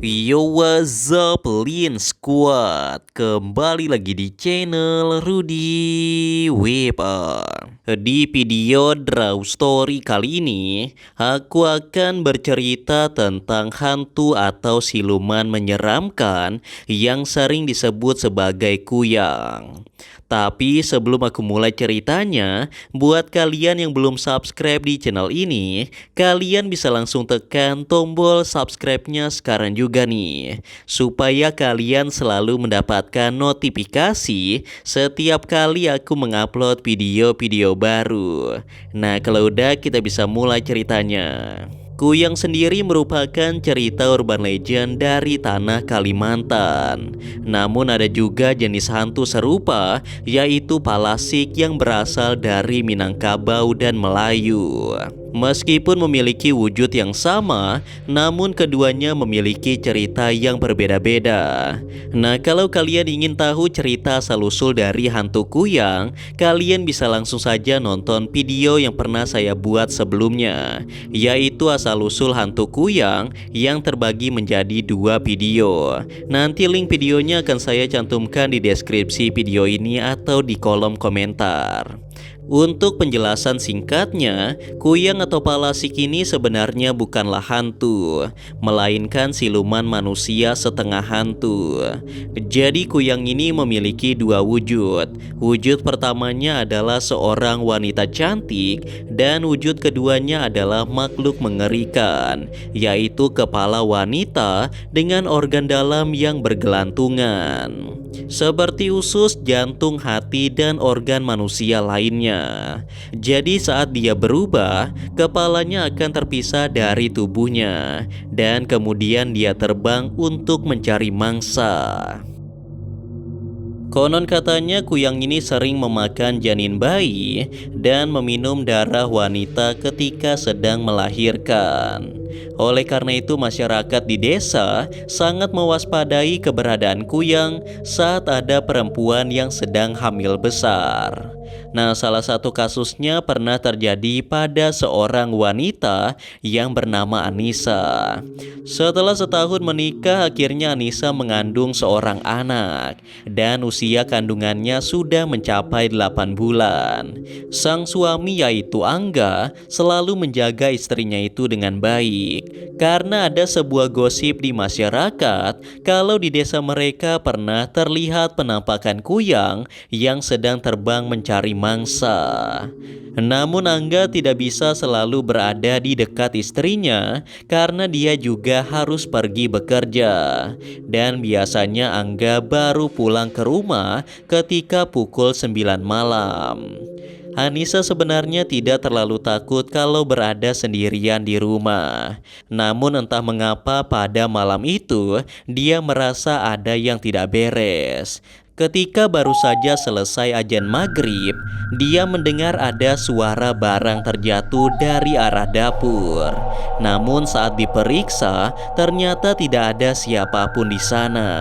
Yo, what's up, Lin Squad? Kembali lagi di channel Rudy Weber. Di video Draw Story kali ini, aku akan bercerita tentang hantu atau siluman menyeramkan yang sering disebut sebagai kuyang. Tapi sebelum aku mulai ceritanya, buat kalian yang belum subscribe di channel ini, kalian bisa langsung tekan tombol subscribe-nya sekarang juga nih, supaya kalian selalu mendapatkan notifikasi setiap kali aku mengupload video-video baru. Nah, kalau udah, kita bisa mulai ceritanya. Kuyang sendiri merupakan cerita urban legend dari tanah Kalimantan. Namun ada juga jenis hantu serupa, yaitu palasik yang berasal dari Minangkabau dan Melayu. Meskipun memiliki wujud yang sama, namun keduanya memiliki cerita yang berbeda-beda. Nah, kalau kalian ingin tahu cerita asal-usul dari hantu kuyang, kalian bisa langsung saja nonton video yang pernah saya buat sebelumnya, yaitu asal-usul hantu kuyang yang terbagi menjadi 2 video. Nanti link videonya akan saya cantumkan di deskripsi video ini atau di kolom komentar. Untuk penjelasan singkatnya, kuyang atau palasik ini sebenarnya bukanlah hantu, melainkan siluman manusia setengah hantu. Jadi kuyang ini memiliki 2 wujud. Wujud pertamanya adalah seorang wanita cantik dan wujud keduanya adalah makhluk mengerikan, yaitu kepala wanita dengan organ dalam yang bergelantungan, seperti usus, jantung, hati, dan organ manusia lainnya. Jadi saat dia berubah, kepalanya akan terpisah dari tubuhnya, dan kemudian dia terbang untuk mencari mangsa. Konon katanya kuyang ini sering memakan janin bayi dan meminum darah wanita ketika sedang melahirkan. Oleh karena itu masyarakat di desa sangat mewaspadai keberadaan kuyang saat ada perempuan yang sedang hamil besar. Nah, salah satu kasusnya pernah terjadi pada seorang wanita yang bernama Anissa. Setelah setahun menikah, akhirnya Anissa mengandung seorang anak dan usia kandungannya sudah mencapai 8 bulan. Sang suami yaitu Angga selalu menjaga istrinya itu dengan baik, karena ada sebuah gosip di masyarakat kalau di desa mereka pernah terlihat penampakan kuyang yang sedang terbang mencari mangsa. Namun Angga tidak bisa selalu berada di dekat istrinya karena dia juga harus pergi bekerja. Dan biasanya Angga baru pulang ke rumah ketika pukul 9 malam. Anissa sebenarnya tidak terlalu takut kalau berada sendirian di rumah. Namun entah mengapa pada malam itu dia merasa ada yang tidak beres. Ketika baru saja selesai azan maghrib, dia mendengar ada suara barang terjatuh dari arah dapur. Namun saat diperiksa, ternyata tidak ada siapapun di sana.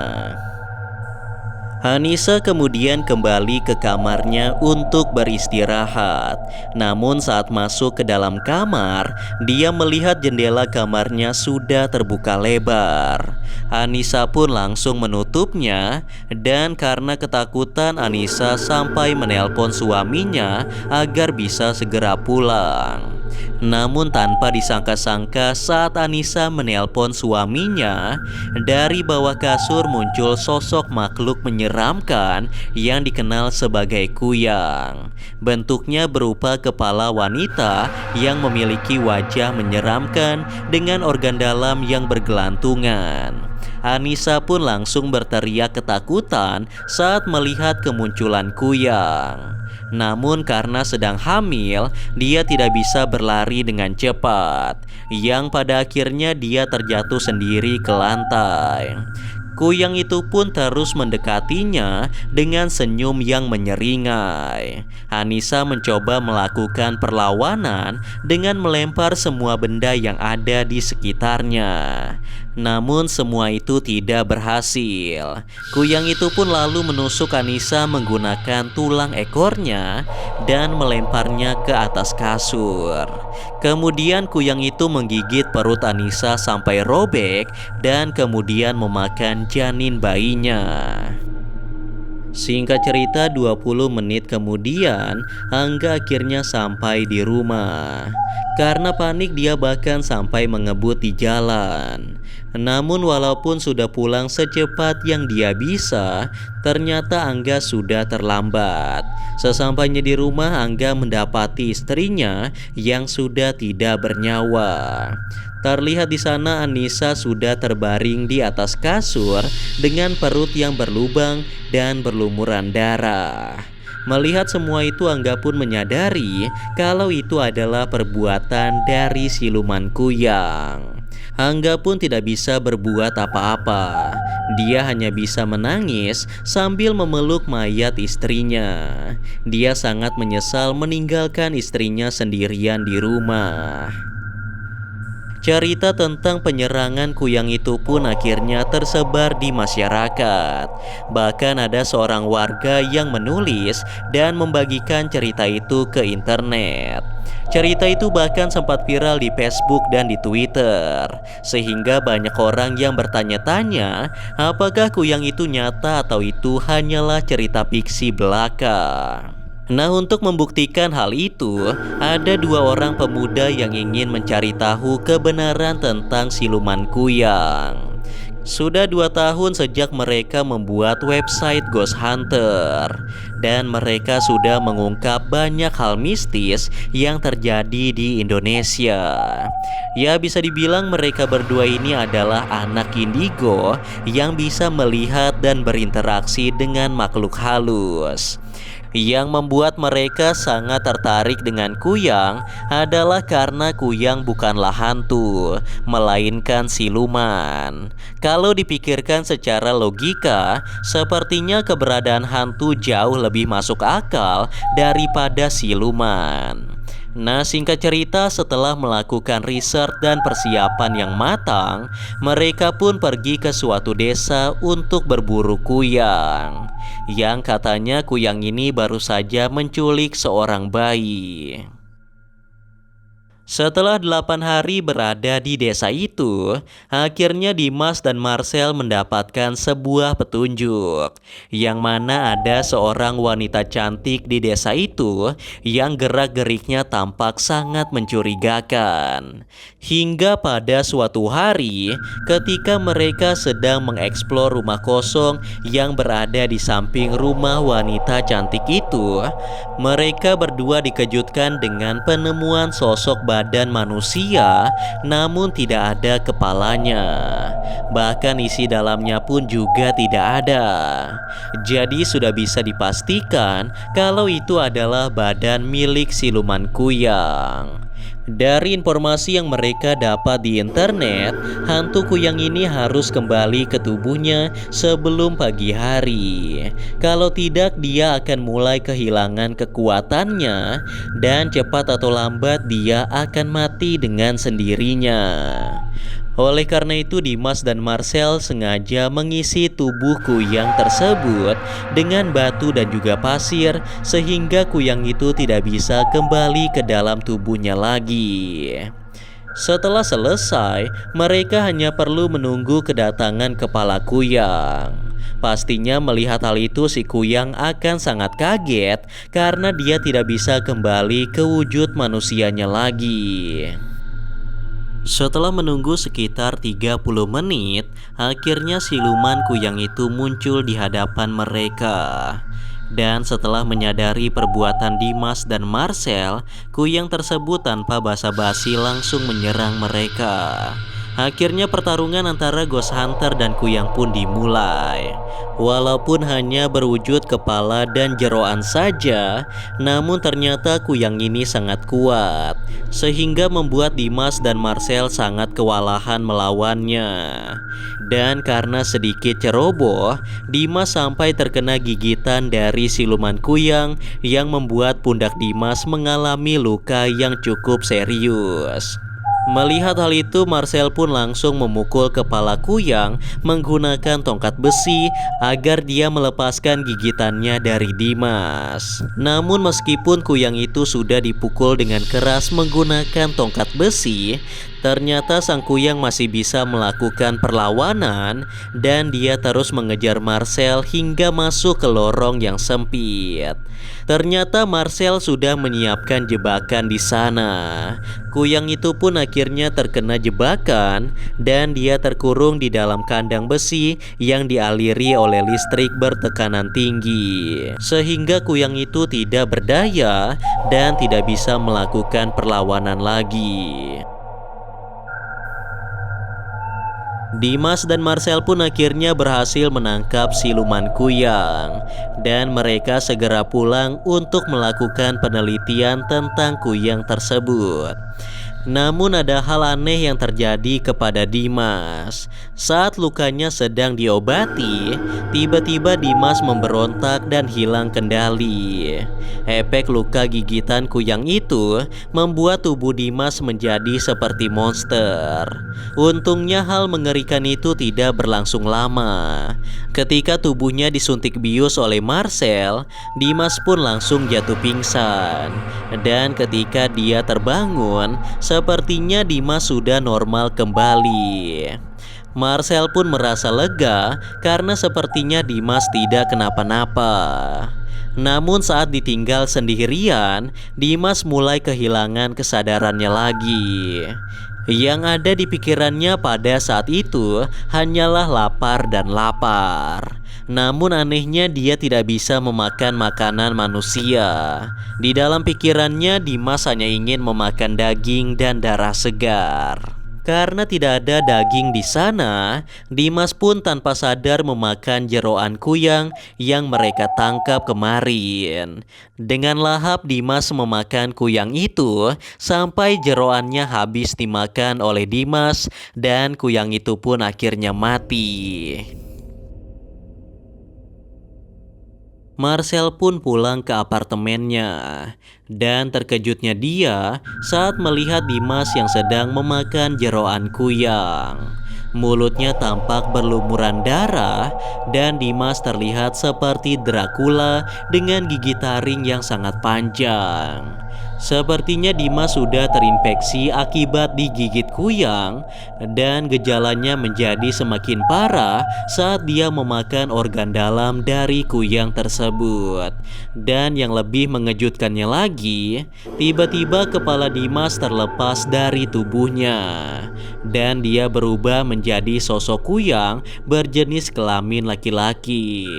Anissa kemudian kembali ke kamarnya untuk beristirahat. Namun saat masuk ke dalam kamar, dia melihat jendela kamarnya sudah terbuka lebar. Anissa pun langsung menutupnya, dan karena ketakutan Anissa sampai menelpon suaminya agar bisa segera pulang. Namun tanpa disangka-sangka saat Anissa menelpon suaminya, dari bawah kasur muncul sosok makhluk menyeramkan yang dikenal sebagai kuyang. Bentuknya berupa kepala wanita yang memiliki wajah menyeramkan dengan organ dalam yang bergelantungan. Anissa pun langsung berteriak ketakutan saat melihat kemunculan kuyang. Namun karena sedang hamil, dia tidak bisa berlari dengan cepat, yang pada akhirnya dia terjatuh sendiri ke lantai. Kuyang itu pun terus mendekatinya dengan senyum yang menyeringai. Anissa mencoba melakukan perlawanan dengan melempar semua benda yang ada di sekitarnya. Namun semua itu tidak berhasil. Kuyang itu pun lalu menusuk Anissa menggunakan tulang ekornya dan melemparnya ke atas kasur. Kemudian kuyang itu menggigit perut Anissa sampai robek dan kemudian memakan janin bayinya. Singkat cerita 20 menit kemudian Angga akhirnya sampai di rumah. Karena panik dia bahkan sampai mengebut di jalan. Namun walaupun sudah pulang secepat yang dia bisa, ternyata Angga sudah terlambat. Sesampainya di rumah, Angga mendapati istrinya yang sudah tidak bernyawa. Terlihat di sana Anissa sudah terbaring di atas kasur dengan perut yang berlubang dan berlumuran darah. Melihat semua itu, Angga pun menyadari kalau itu adalah perbuatan dari siluman kuyang. Angga pun tidak bisa berbuat apa-apa. Dia hanya bisa menangis sambil memeluk mayat istrinya. Dia sangat menyesal meninggalkan istrinya sendirian di rumah. Cerita tentang penyerangan kuyang itu pun akhirnya tersebar di masyarakat. Bahkan ada seorang warga yang menulis dan membagikan cerita itu ke internet. Cerita itu bahkan sempat viral di Facebook dan di Twitter, sehingga banyak orang yang bertanya-tanya apakah kuyang itu nyata atau itu hanyalah cerita fiksi belaka. Nah, untuk membuktikan hal itu, ada dua orang pemuda yang ingin mencari tahu kebenaran tentang siluman kuyang. Sudah 2 tahun sejak mereka membuat website Ghost Hunter, dan mereka sudah mengungkap banyak hal mistis yang terjadi di Indonesia. Ya, bisa dibilang mereka berdua ini adalah anak indigo yang bisa melihat dan berinteraksi dengan makhluk halus. Yang membuat mereka sangat tertarik dengan kuyang adalah karena kuyang bukanlah hantu, melainkan siluman. Kalau dipikirkan secara logika, sepertinya keberadaan hantu jauh lebih masuk akal daripada siluman. Nah, singkat cerita, setelah melakukan riset dan persiapan yang matang, mereka pun pergi ke suatu desa untuk berburu kuyang. Yang katanya kuyang ini baru saja menculik seorang bayi. Setelah 8 hari berada di desa itu, akhirnya Dimas dan Marcel mendapatkan sebuah petunjuk, yang mana ada seorang wanita cantik di desa itu yang gerak-geriknya tampak sangat mencurigakan. Hingga pada suatu hari, ketika mereka sedang mengeksplor rumah kosong yang berada di samping rumah wanita cantik itu, mereka berdua dikejutkan dengan penemuan sosok badan manusia, namun tidak ada kepalanya. Bahkan isi dalamnya pun juga tidak ada. Jadi sudah bisa dipastikan kalau itu adalah badan milik siluman kuyang. Dari informasi yang mereka dapat di internet, hantu kuyang ini harus kembali ke tubuhnya sebelum pagi hari. Kalau tidak, dia akan mulai kehilangan kekuatannya, dan cepat atau lambat dia akan mati dengan sendirinya. Oleh karena itu, Dimas dan Marcel sengaja mengisi tubuh kuyang tersebut dengan batu dan juga pasir, sehingga kuyang itu tidak bisa kembali ke dalam tubuhnya lagi. Setelah selesai, mereka hanya perlu menunggu kedatangan kepala kuyang. Pastinya melihat hal itu, si kuyang akan sangat kaget karena dia tidak bisa kembali ke wujud manusianya lagi. Setelah menunggu sekitar 30 menit, akhirnya siluman kuyang itu muncul di hadapan mereka. Dan setelah menyadari perbuatan Dimas dan Marcel, kuyang tersebut tanpa basa-basi langsung menyerang mereka. Akhirnya pertarungan antara Ghost Hunter dan kuyang pun dimulai. Walaupun hanya berwujud kepala dan jeroan saja, namun ternyata kuyang ini sangat kuat, sehingga membuat Dimas dan Marcel sangat kewalahan melawannya. Dan karena sedikit ceroboh, Dimas sampai terkena gigitan dari siluman kuyang yang membuat pundak Dimas mengalami luka yang cukup serius. Melihat hal itu, Marcel pun langsung memukul kepala Kuyang menggunakan tongkat besi agar dia melepaskan gigitannya dari Dimas. Namun meskipun Kuyang itu sudah dipukul dengan keras menggunakan tongkat besi, ternyata sang Kuyang masih bisa melakukan perlawanan dan dia terus mengejar Marcel hingga masuk ke lorong yang sempit. Ternyata Marcel sudah menyiapkan jebakan di sana. Kuyang itu pun akhirnya terkena jebakan dan dia terkurung di dalam kandang besi yang dialiri oleh listrik bertekanan tinggi. Sehingga Kuyang itu tidak berdaya dan tidak bisa melakukan perlawanan lagi. Dimas dan Marcel pun akhirnya berhasil menangkap siluman Kuyang dan mereka segera pulang untuk melakukan penelitian tentang Kuyang tersebut. Namun ada hal aneh yang terjadi kepada Dimas. Saat lukanya sedang diobati, tiba-tiba Dimas memberontak dan hilang kendali. Efek luka gigitan Kuyang itu membuat tubuh Dimas menjadi seperti monster. Untungnya hal mengerikan itu tidak berlangsung lama. Ketika tubuhnya disuntik bius oleh Marcel, Dimas pun langsung jatuh pingsan. Dan ketika dia terbangun, sepertinya Dimas sudah normal kembali. Marcel pun merasa lega karena sepertinya Dimas tidak kenapa-napa. Namun saat ditinggal sendirian, Dimas mulai kehilangan kesadarannya lagi. Yang ada di pikirannya pada saat itu hanyalah lapar dan lapar. Namun anehnya dia tidak bisa memakan makanan manusia. Di dalam pikirannya Dimas hanya ingin memakan daging dan darah segar. Karena tidak ada daging di sana, Dimas pun tanpa sadar memakan jeroan Kuyang yang mereka tangkap kemarin. Dengan lahap Dimas memakan Kuyang itu sampai jeroannya habis dimakan oleh Dimas dan Kuyang itu pun akhirnya mati. Marcel pun pulang ke apartemennya dan terkejutnya dia saat melihat Dimas yang sedang memakan jeroan Kuyang. Mulutnya tampak berlumuran darah dan Dimas terlihat seperti Dracula dengan gigi taring yang sangat panjang. Sepertinya Dimas sudah terinfeksi akibat digigit Kuyang dan gejalanya menjadi semakin parah saat dia memakan organ dalam dari Kuyang tersebut. Dan yang lebih mengejutkannya lagi, tiba-tiba kepala Dimas terlepas dari tubuhnya dan dia berubah menjadi sosok Kuyang berjenis kelamin laki-laki.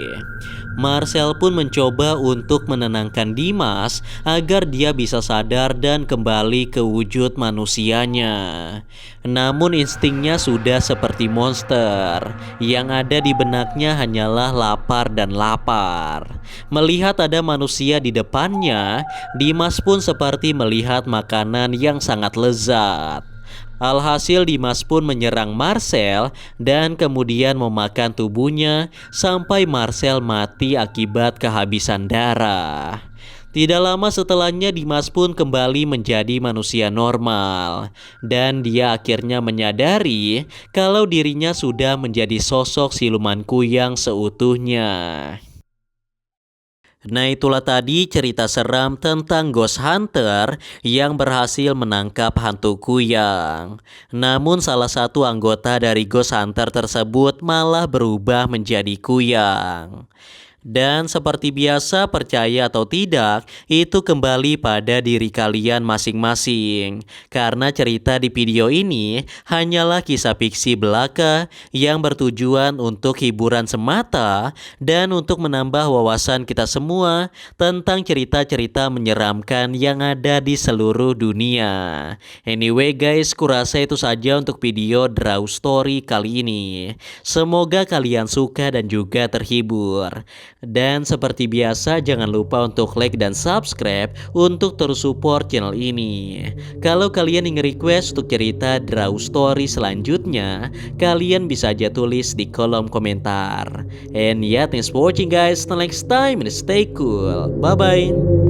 Marcel pun mencoba untuk menenangkan Dimas agar dia bisa sadar dan kembali ke wujud manusianya. Namun instingnya sudah seperti monster. Yang ada di benaknya hanyalah lapar dan lapar. Melihat ada manusia di depannya, Dimas pun seperti melihat makanan yang sangat lezat. Alhasil Dimas pun menyerang Marcel dan kemudian memakan tubuhnya sampai Marcel mati akibat kehabisan darah. Tidak lama setelahnya Dimas pun kembali menjadi manusia normal dan dia akhirnya menyadari kalau dirinya sudah menjadi sosok siluman Kuyang seutuhnya. Nah itulah tadi cerita seram tentang Ghost Hunter yang berhasil menangkap hantu Kuyang. Namun salah satu anggota dari Ghost Hunter tersebut malah berubah menjadi Kuyang. Dan seperti biasa, percaya atau tidak, itu kembali pada diri kalian masing-masing. Karena cerita di video ini hanyalah kisah fiksi belaka yang bertujuan untuk hiburan semata dan untuk menambah wawasan kita semua tentang cerita-cerita menyeramkan yang ada di seluruh dunia. Anyway guys, kurasa itu saja untuk video Draw Story kali ini. Semoga kalian suka dan juga terhibur. Dan seperti biasa jangan lupa untuk like dan subscribe untuk terus support channel ini. Kalau kalian ingin request untuk cerita Draw Story selanjutnya, kalian bisa aja tulis di kolom komentar. And yeah, thanks for watching guys. Till next time and stay cool. Bye bye.